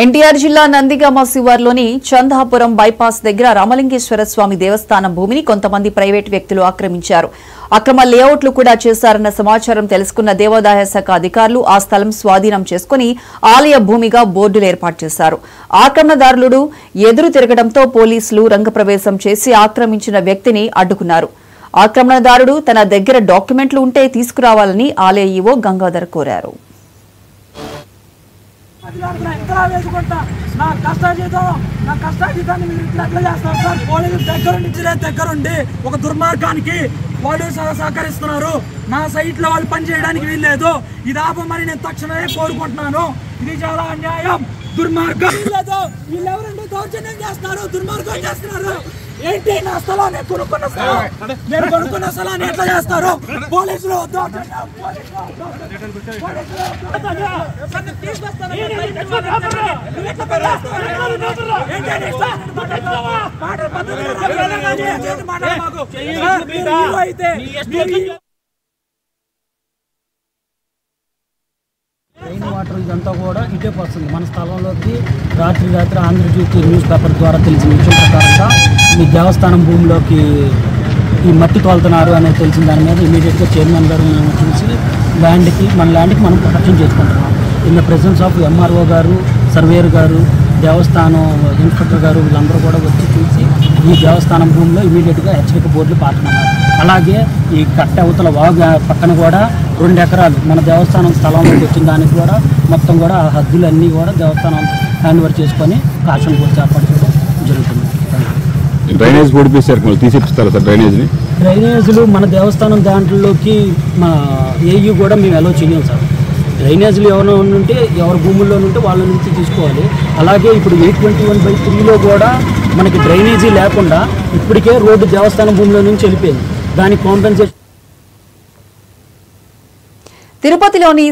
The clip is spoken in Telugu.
ఎన్టీఆర్ జిల్లా నందిగామ శివార్లోని చందాపురం బైపాస్ దగ్గర రామలింగేశ్వర స్వామి దేవస్థానం భూమిని కొంతమంది ప్రైవేటు వ్యక్తులు ఆక్రమించారు. అక్రమ లేఅవుట్లు కూడా చేశారన్న సమాచారం తెలుసుకున్న దేవాదాయ శాఖ అధికారులు ఆ స్థలం స్వాధీనం చేసుకుని ఆలయ భూమిగా బోర్డులు ఏర్పాటు చేశారు. ఆక్రమణదారులు ఎదురు తిరగడంతో పోలీసులు రంగప్రవేశం చేసి ఆక్రమించిన వ్యక్తిని అడ్డుకున్నారు. ఆక్రమణదారుడు తన దగ్గర డాక్యుమెంట్లు ఉంటే తీసుకురావాలని ఆలయ ఈవో గంగాధర్ కోరారు. ఒక దుర్మార్గానికి వాళ్ళు సహకరిస్తున్నారు. నా సైట్ లో వాళ్ళు పని చేయడానికి వీల్లేదు. ఇది ఆపమని నేను తక్షణమే కోరుకుంటున్నాను. ఇది చాలా అన్యాయం, దుర్మార్గం. వీళ్ళెవరండి దౌర్జన్యం చేస్తున్నారు, దుర్మార్గం చేస్తున్నారు. ఏంటి నా స్థలాన్ని కొనుక్కున్న స్థలం, నేను కొనుక్కున్న స్థలాన్ని ఎట్లా చేస్తారు పోలీసులు? రెయిన్ వాటర్ ఇదంతా కూడా ఇటే వస్తుంది మన స్థలంలోకి. రాత్రి ఆంధ్రజ్యోతి న్యూస్ పేపర్ ద్వారా తెలిసిన విషయం ప్రకారంగా ఈ దేవస్థానం భూమిలోకి ఈ మట్టి తోలుతున్నారు అనేది తెలిసిన దాని మీద ఇమీడియట్గా చైర్మన్ గారు చూసి మన ల్యాండ్కి మనం ప్రొటెక్షన్ చేసుకుంటున్నాం. In the presence of MRO గారు, సర్వేయర్ గారు, దేవస్థానం ఇన్స్పెక్టర్ గారు వీళ్ళందరూ కూడా వచ్చి చూసి ఈ దేవస్థానం భూమిలో ఇమీడియట్గా హెచ్చరిక బోర్డులు పాతున్నారు. అలాగే ఈ కట్ట అవతల వాగు పక్కన కూడా 2 ఎకరాలు మన దేవస్థానం స్థలంలోకి వచ్చిన దానికి కూడా మొత్తం కూడా ఆ హద్దులన్నీ కూడా దేవస్థానం హ్యాండ్ ఓవర్ చేసుకొని కాషన్ బోర్డు ఏర్పాటు చేయడం జరుగుతుంది. డ్రైనేజ్ బోర్డు తీసేపిస్తారు సార్. డ్రైనేజీలు మన దేవస్థానం దాంట్లోకి మా ఏయూ కూడా మేము అలో చేయం సార్. డ్రైనేజీలు ఎవరైనా ఉంటే ఎవరి భూముల్లో ఉంటే వాళ్ళ నుంచి తీసుకోవాలి. అలాగే ఇప్పుడు 821/3లో కూడా మనకి డ్రైనేజీ లేకుండా ఇప్పటికే రోడ్డు దేవస్థానం భూమిలో నుంచి వెళ్ళిపోయింది. దానికి కాంపెన్సేషన్ తిరుపతిలోని